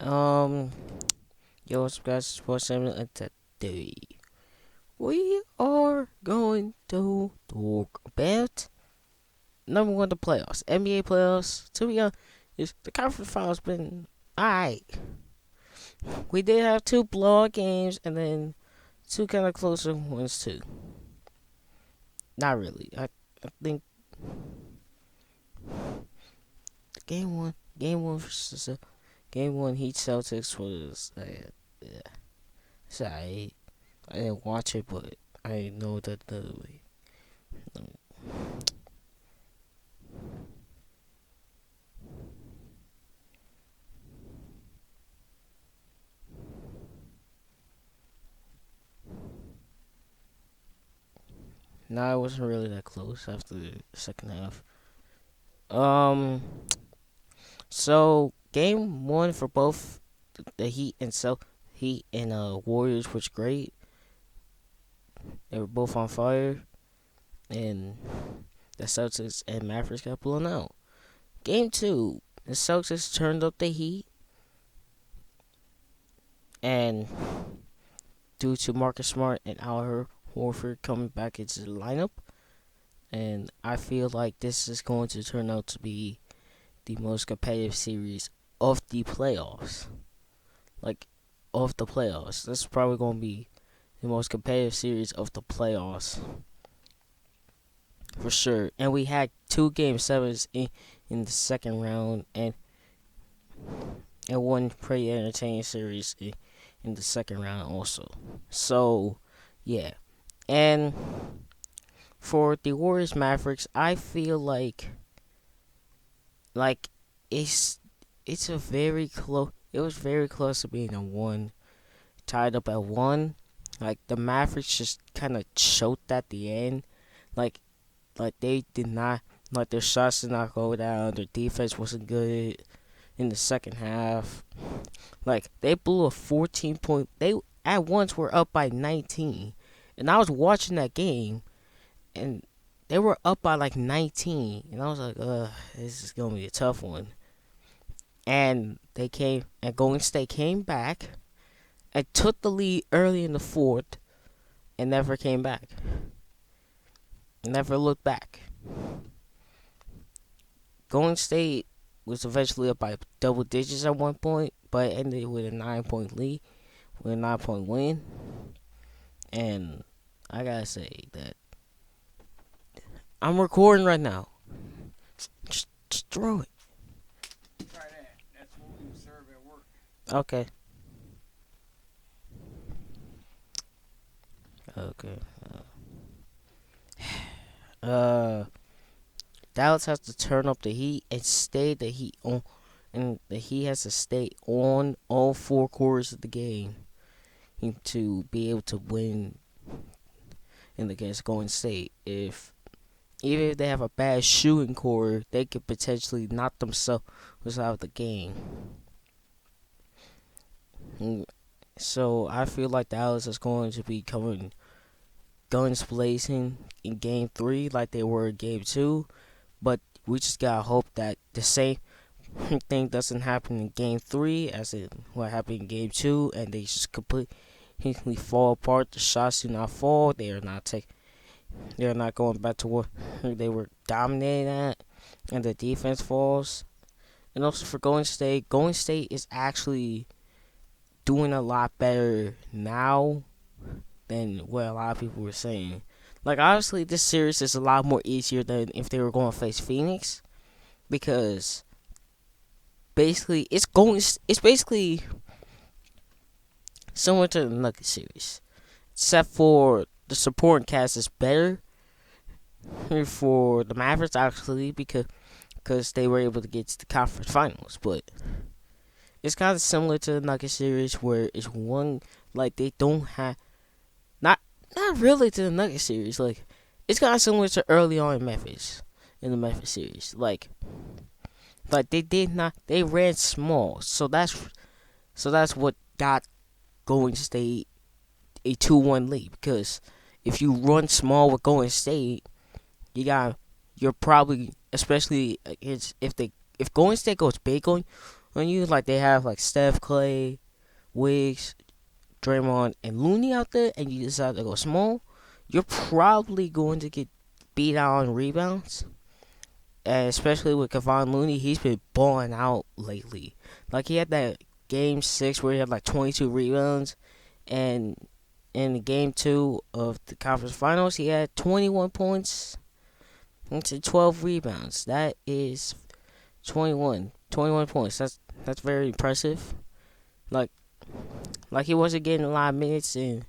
Um, yo, what's up, guys? Sports 7 and today we are going to talk about number one, the playoffs, NBA playoffs. To be honest, the conference finals been alright. We did have two blowout games and then two kind of closer ones too. Not really. I think game one versus game one Heat Celtics was yeah, it's alright. I didn't watch it, but I know that the no, it wasn't really that close after the second half. Um, so game one for both the Heat and Warriors was great. They were both on fire, and the Celtics and Mavericks got blown out. Game two, the Celtics turned up the heat, and due to Marcus Smart and Al Horford coming back into the lineup, and I feel like this is going to turn out to be the most competitive series of the playoffs. Like, of the playoffs. This is probably going to be the most competitive series of the playoffs. For sure. And we had two game sevens in the second round and one pretty entertaining series in the second round also. So, yeah. And for the Warriors Mavericks, I feel like it's a very close. It was very close to being a one, tied up at one. Like the Mavericks just kind of choked at the end. Like they did not, like their shots did not go down. Their defense wasn't good in the second half. Like they blew a 14 point. They at once were up by 19, and I was watching that game, and they were up by like 19, and I was like, this is gonna be a tough one. And Golden State came back and took the lead early in the fourth and never came back. Never looked back. Golden State was eventually up by double digits at one point, but ended with a 9-point lead, with a 9-point win. And I gotta say that I'm recording right now. Just throw it. Try that. That's what we serve at work. Okay. Okay. Dallas has to turn up the heat and stay the heat on, and the heat has to stay on all four quarters of the game to be able to win in against Golden State. Even if they have a bad shooting core, they could potentially knock themselves out of the game. So I feel like Dallas is going to be coming guns blazing in game three like they were in game two. But we just gotta hope that the same thing doesn't happen in game three as it what happened in game two, and they just completely fall apart. The shots do not fall. They are not going back to what they were dominating at, and the defense falls. And also for Golden State is actually doing a lot better now than what a lot of people were saying. Like, obviously, this series is a lot more easier than if they were going to face Phoenix, because basically it's basically similar to the Nuggets series, except for the supporting cast is better for the Mavericks, actually, because they were able to get to the conference finals. But it's kind of similar to the Nuggets series, where it's one, like, they don't have not really to the Nuggets series. Like, it's kind of similar to early on in the Memphis series. Like they ran small, so that's what got Golden State a 2-1 lead. Because if you run small with Golden State, you're probably, especially if Golden State goes big on when you like they have like Steph, Clay, Wiggs, Draymond, and Looney out there, and you decide to go small, you're probably going to get beat out on rebounds. And especially with Kevon Looney, he's been balling out lately. Like he had that game 6 where he had like 22 rebounds, and in the game 2 of the conference finals, he had 21 points into 12 rebounds. That is 21 points. That's very impressive. Like like he wasn't getting a lot of minutes in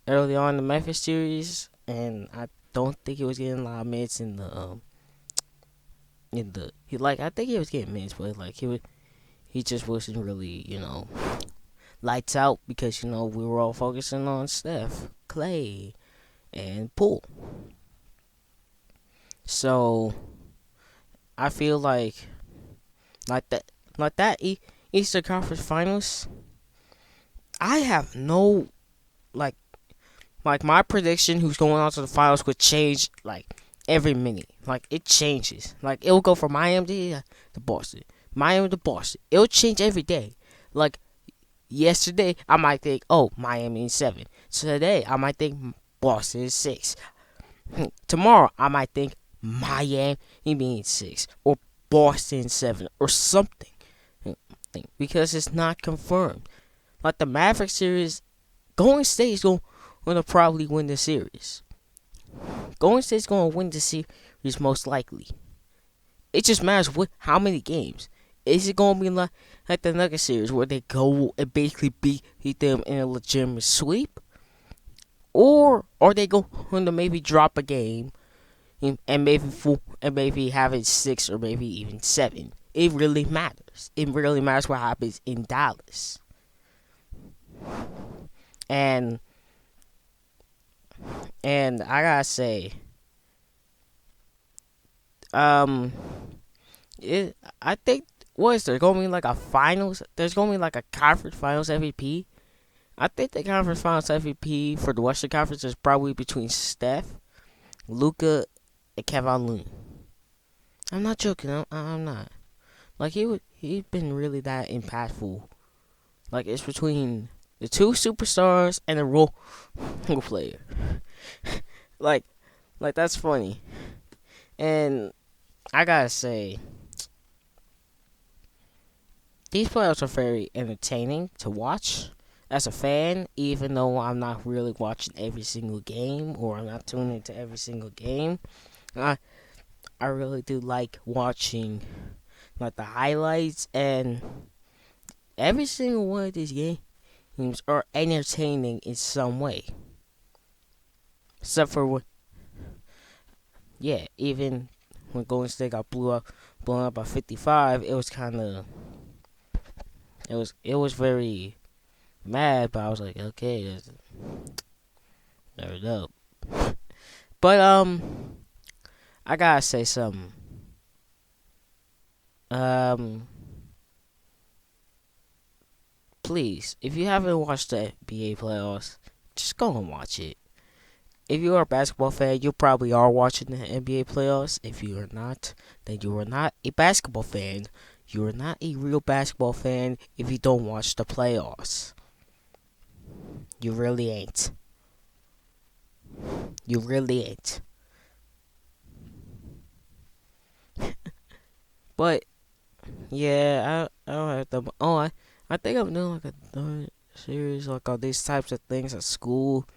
early on in the Memphis series, and I don't think he was getting a lot of minutes in the he like I think he was getting minutes, but like he just wasn't really lights out because we were all focusing on Steph, Clay, and Poole. So I feel like that like that Eastern Conference Finals. I have no like my prediction who's going on to the finals would change like every minute. Like it changes. Like it'll go from Miami to Boston, Miami to Boston. It'll change every day. Like yesterday, I might think, oh, Miami is 7. Today, I might think Boston is 6. Tomorrow, I might think Miami being 6 or Boston 7 or something. Because it's not confirmed. Like the Maverick series, Golden State is going to probably win the series. Golden State's going to win the series most likely. It just matters how many games. Is it going to be like the Nuggets series where they go and basically beat them in a legitimate sweep? Or are they going to maybe drop a game and maybe have it 6 or maybe even 7? It really matters. It really matters what happens in Dallas. And I gotta say, um, I think what is there gonna be like a finals? There's gonna be like a conference finals MVP. I think the conference finals MVP for the Western Conference is probably between Steph, Luca, and Kevin Looney. I'm not joking. I'm not. Like he's been really that impactful. Like it's between the two superstars and the role player. like that's funny. And I gotta say, these playoffs are very entertaining to watch as a fan, even though I'm not really watching every single game or I'm not tuning into every single game. I I really do like watching like the highlights, and every single one of these games are entertaining in some way. Except for even when Golden State got blown up by 55, it was kind of it was very mad, but I was like, okay, there we go. But I gotta say something. Um, please, if you haven't watched the NBA playoffs, just go and watch it. If you are a basketball fan, you probably are watching the NBA playoffs. If you are not, then you are not a basketball fan. You are not a real basketball fan if you don't watch the playoffs. You really ain't. You really ain't. But yeah, I don't have the. Oh, I think I'm doing like a third series like on these types of things at school.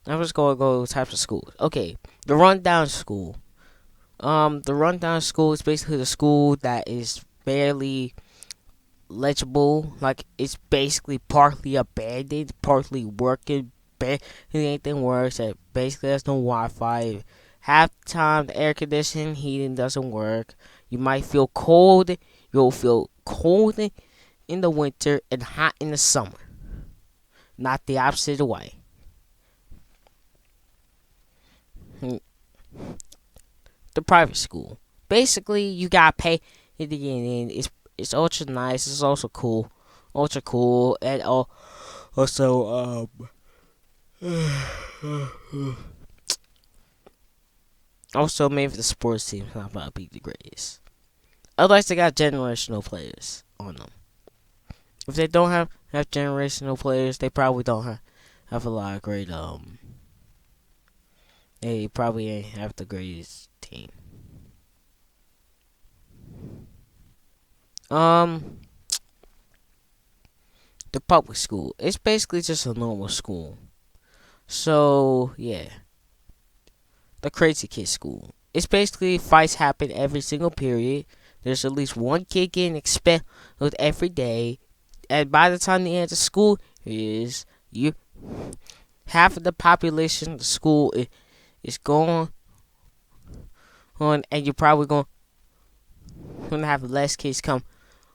I'm just gonna go types of schools. Okay, the rundown school. The rundown school is basically the school that is barely legible. Like it's basically partly abandoned, partly working. Barely anything works. It basically has no Wi-Fi. Half the time, the air conditioning, heating doesn't work. You might feel cold. You'll feel cold in the winter and hot in the summer. Not the opposite way. The private school. Basically, you gotta pay to get in. It's ultra nice. It's also cool, ultra cool, and also also maybe the sports team's not about to be the greatest. Otherwise, they got generational players on them. If they don't have generational players, they probably don't have a lot of great. They probably ain't have the greatest team. Um, the public school. It's basically just a normal school. So yeah, the crazy kid school. It's basically fights happen every single period. There's at least one kid getting expelled every day, and by the time the end of school is, you half of the population of the school is going on, and you're probably going to have less kids come.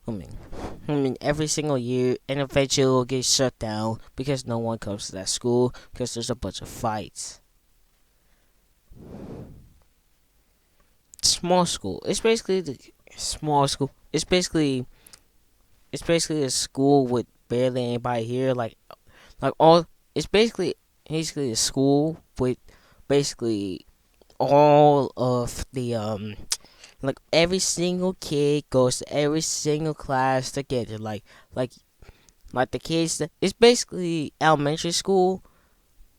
I mean, every single year, and eventually it'll get shut down because no one comes to that school because there's a bunch of fights. Small school. It's basically the small school. It's basically a school with barely anybody here. Like all. It's basically a school with basically all of the like every single kid goes to every single class together. Like like the kids. It's basically elementary school,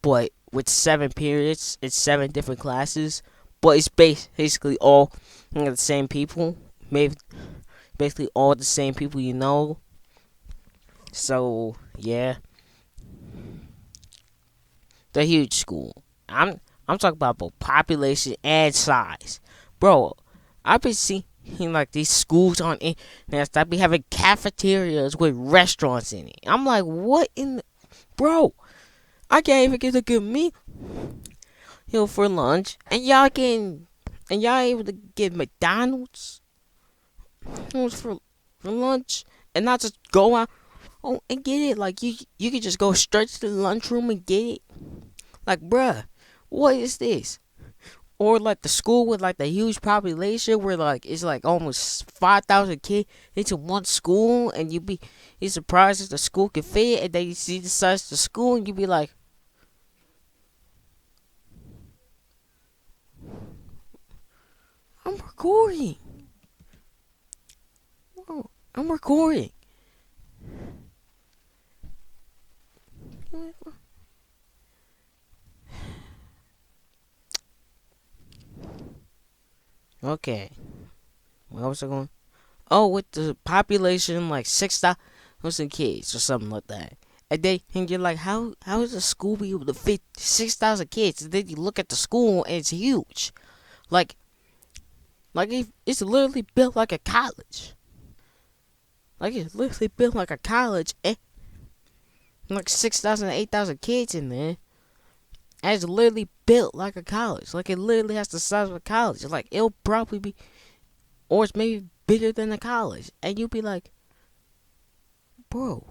but with 7 periods. It's 7 different classes, but it's basically all the same people. Maybe basically all the same people you know. So yeah, the huge school. I'm talking about both population and size, bro. I've been seeing like these schools on internet that be having cafeterias with restaurants in it. I'm like, what in the, bro? I can't even get a good meal for lunch, and y'all able to get McDonald's for lunch, and not just go out and get it. Like you could just go straight to the lunchroom and get it. Like, bruh, what is this? Or like the school with like the huge population where like it's like almost 5,000 kids into one school, and you surprised if the school can fit, and then you see the size of the school and you be like, I'm recording. Oh, I'm recording. Okay, where was I going? Oh, with the population like 6,000 kids or something like that. And you're like, how is a school be able to fit 6,000 kids? And then you look at the school and it's huge. Like it's literally built like a college. Like it's literally built like a college, and like 6,000 8,000 kids in there. And it's literally built like a college. Like it literally has the size of a college. Like it'll probably be, or it's maybe bigger than a college. And you'll be like, bro,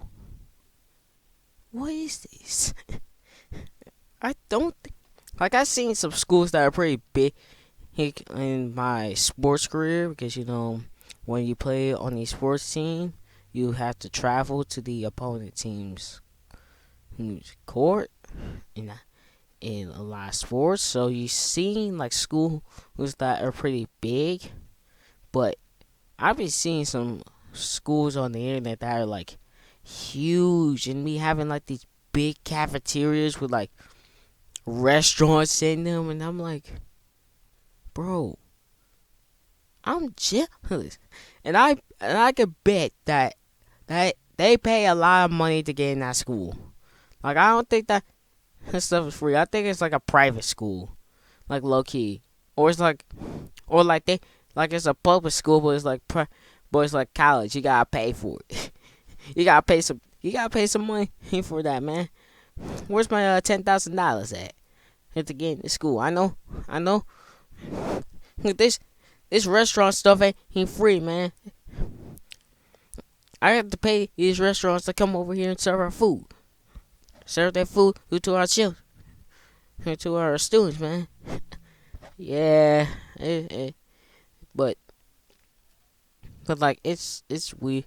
what is this? I don't like I've seen some schools that are pretty big in my sports career, because when you play on a sports team, you have to travel to the opponent team's court in a lot of sports. So you've seen like schools that are pretty big, but I've been seeing some schools on the internet that are like huge, and me having like these big cafeterias with like restaurants in them, and I'm like, bro, I'm jealous, and I could bet that they pay a lot of money to get in that school. Like I don't think that stuff is free. I think it's like a private school, like low key, or it's like, or like they like it's a public school, but it's like but it's like college. You gotta pay for it. You gotta pay some. You gotta pay some money for that, man. Where's my $10,000 at to get into school? I know. This restaurant stuff ain't free, man. I have to pay these restaurants to come over here and serve our food. Serve that food to our children, to our students, man. Yeah, but like it's weird,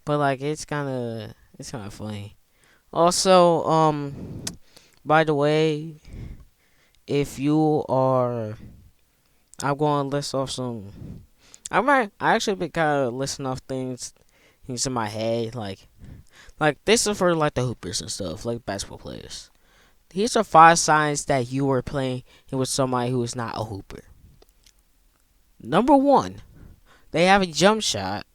but like it's kind of funny. Also, by the way, if you are, I'm going to list off some. I actually been kind of listing off things things in my head. Like this is for like the hoopers and stuff, like basketball players. Here's are 5 signs that you were playing with somebody who is not a hooper. Number one, they have a jump shot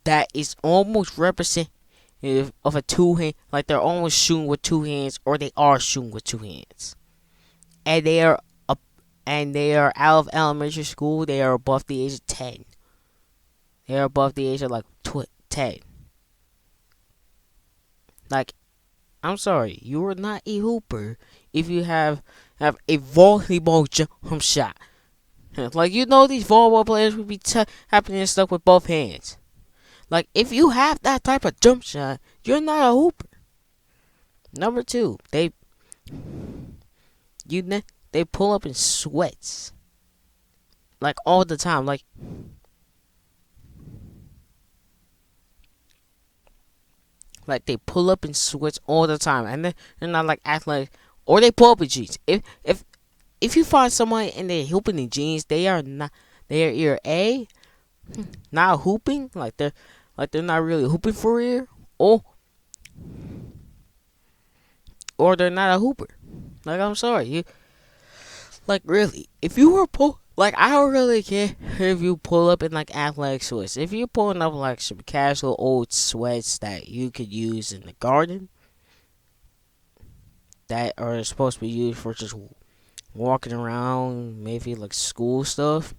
that is almost representative of a two hand, like they're almost shooting with 2 hands, or they are shooting with 2 hands, and they are up, and they are out of elementary school. They are above the age of 10. They are above the age of like 10. Like, I'm sorry, you are not a hooper if you have a volleyball jump shot. Like, these volleyball players would be happening stuff with both hands. Like, if you have that type of jump shot, you're not a hooper. Number two, they pull up in sweats, like all the time. Like they pull up in sweats all the time, and they're not like athletic, or they pull up in jeans. If you find someone and they're hooping in jeans, they are not. They are either A, not hooping, like they're not really hooping for real, or they're not a hooper. Like, I'm sorry, you like really. If you were like, I don't really care if you pull up in like athletic sweats. If you're pulling up like some casual old sweats that you could use in the garden, that are supposed to be used for just walking around, maybe like school stuff,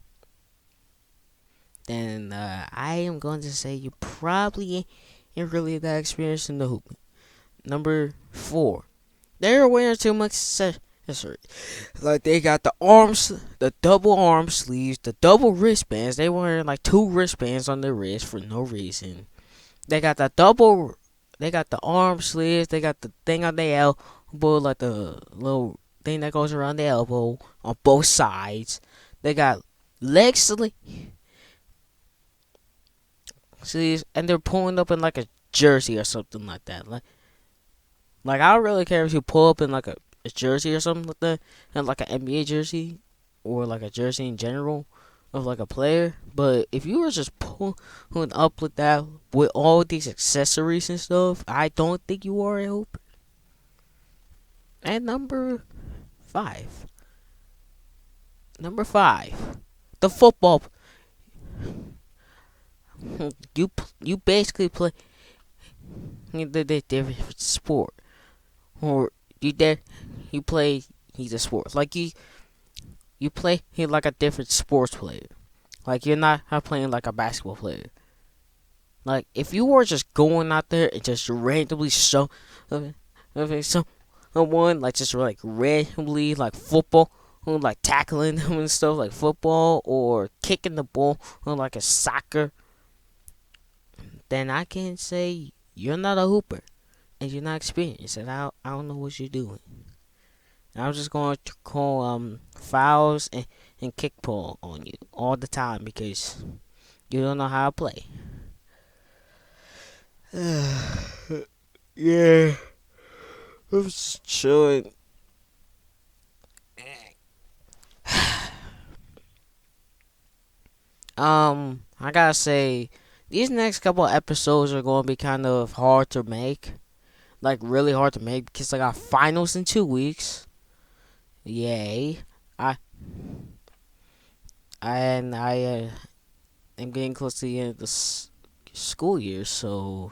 then I am going to say you probably ain't really that experienced in the hoop. Number four, they're wearing too much accessory. Like they got the double arm sleeves, the double wristbands. They wearing like 2 wristbands on their wrist for no reason. They got they got the arm sleeves. They got the thing on their elbow, like the little thing that goes around the elbow on both sides. They got leg sleeves, and they're pulling up in like a jersey or something like that. Like I don't really care if you pull up in like a jersey or something like that, and like an NBA jersey or like a jersey in general of like a player. But if you were just pulling up with that with all these accessories and stuff, I don't think you are a hooper. And five, number five, the football. You basically play the different sport, or you did you play he's a sport like you play like a different sports player. Like you're not playing like a basketball player. Like if you were just going out there and just randomly someone like just like randomly like football, or like tackling them and stuff like football, or kicking the ball or like a soccer, then I can say you're not a hooper and you're not experienced, and I don't know what you're doing. I'm just going to call fouls and kick pull on you all the time because you don't know how to play. Yeah, I'm just chilling. I gotta say, these next couple of episodes are going to be kind of hard to make, like really hard to make because I got finals in 2 weeks. Yay! I I am getting close to the end of the school year, so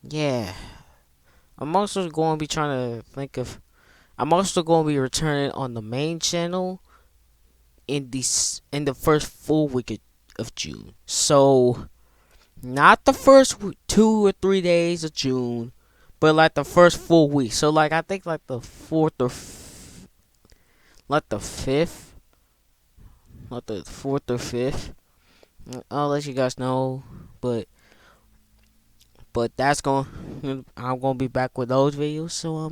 yeah. I'm also going to be trying to think of. I'm also going to be returning on the main channel in the first full week of June. So not the first 2 or 3 days of June, but like the first full week. So like I think like the fourth or like the fifth, like the fourth or fifth. I'll let you guys know, but that's going. I'm gonna be back with those videos. So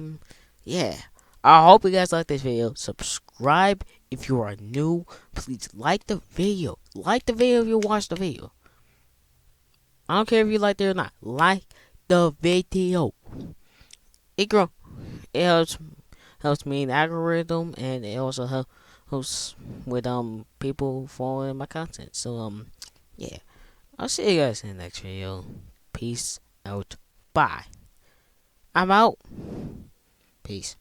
yeah. I hope you guys like this video. Subscribe if you are new. Please like the video. Like the video if you watch the video. I don't care if you like it or not. Like the video. It grow. It helps me in the algorithm, and it also helps with people following my content. So yeah. I'll see you guys in the next video. Peace out. Bye. I'm out. Peace.